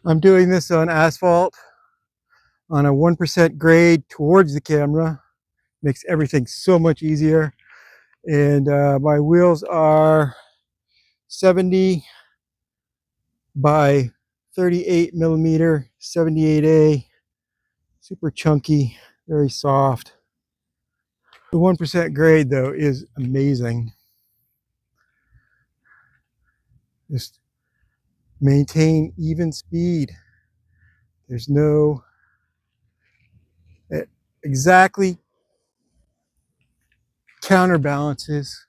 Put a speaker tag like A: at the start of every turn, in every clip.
A: I'm doing this on asphalt on a 1% grade towards the camera. Makes everything so much easier. And my wheels are 70 by 38 millimeter, 78A, super chunky, very soft. The 1% grade though is amazing. Just maintain even speed. There's no it exactly counterbalances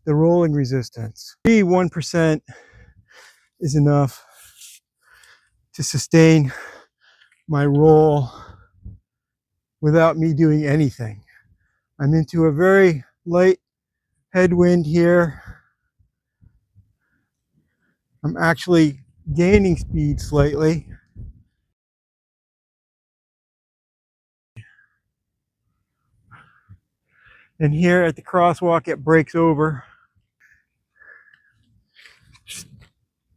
A: the rolling resistance. 1% is enough to sustain my roll without me doing anything. I'm into a very light headwind here. I'm actually gaining speed slightly. And here at the crosswalk, it breaks over.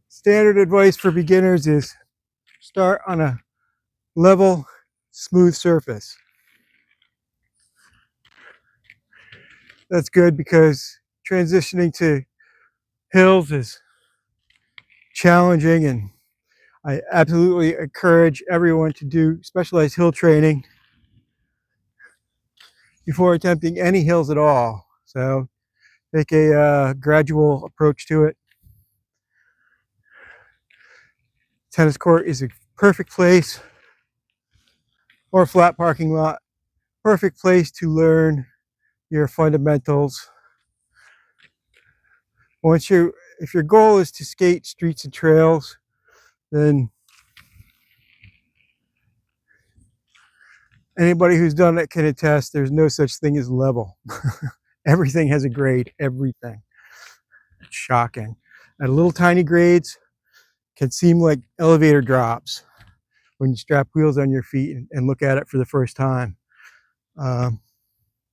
A: Standard advice for beginners is start on a level, smooth surface. That's good because transitioning to hills is challenging, and I absolutely encourage everyone to do specialized hill training before attempting any hills at all. So take a gradual approach to it. Tennis court is a perfect place, or a flat parking lot, perfect place to learn your fundamentals. If your goal is to skate streets and trails, then anybody who's done it can attest there's no such thing as level. Everything has a grade, everything. It's shocking. At little tiny grades can seem like elevator drops when you strap wheels on your feet and look at it for the first time.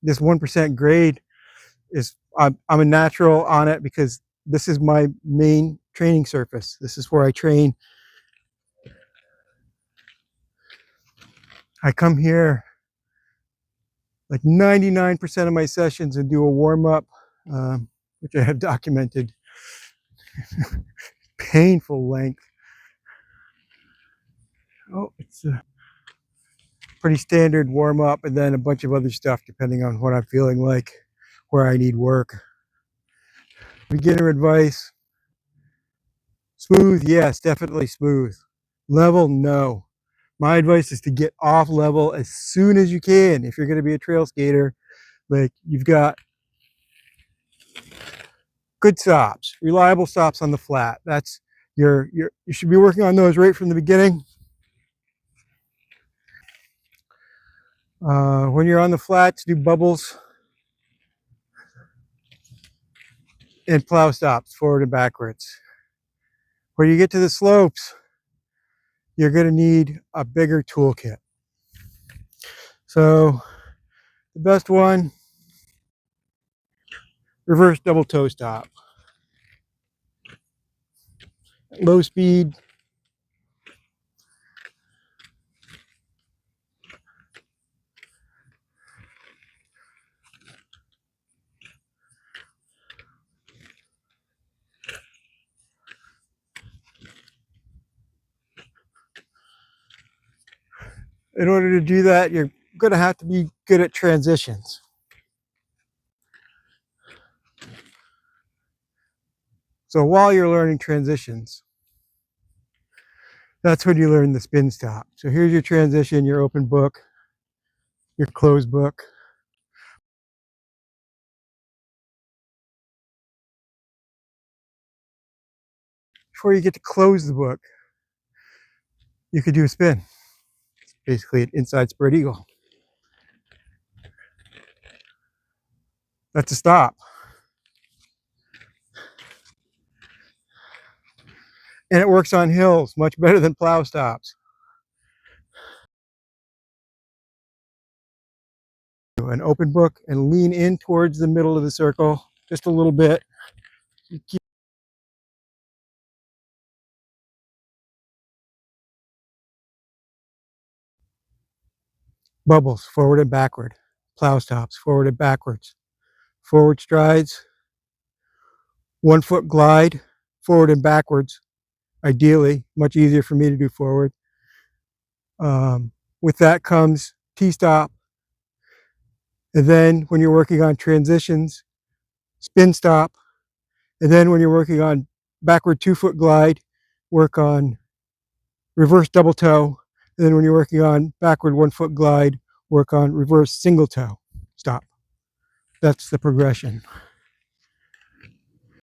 A: This 1% grade is, I'm a natural on it because this is my main training surface. This is where I train. I come here like 99% of my sessions and do a warm-up, which I have documented. Painful length. Oh, it's a pretty standard warm-up, and then a bunch of other stuff depending on what I'm feeling like, where I need work. Beginner advice: smooth, yes, definitely smooth. Level, no. My advice is to get off level as soon as you can. If you're going to be a trail skater, like, you've got good stops, reliable stops on the flat. That's you should be working on those right from the beginning. When you're on the flats, do bubbles and plow stops forward and backwards. When you get to the slopes, you're going to need a bigger toolkit. So the best one, reverse double toe stop. Low speed. In order to do that, you're going to have to be good at transitions. So while you're learning transitions, that's when you learn the spin stop. So here's your transition, your open book, your closed book. Before you get to close the book, you could do a spin. It's basically an inside spread eagle. That's a stop. And it works on hills much better than plow stops. An open book and lean in towards the middle of the circle just a little bit. You keep bubbles, forward and backward, plow stops, forward and backwards, forward strides, 1 foot glide, forward and backwards, ideally, much easier for me to do forward. With that comes T-stop, and then when you're working on transitions, spin stop, and then when you're working on backward 2 foot glide, work on reverse double toe, and then when you're working on backward 1 foot glide, work on reverse single toe stop. That's the progression.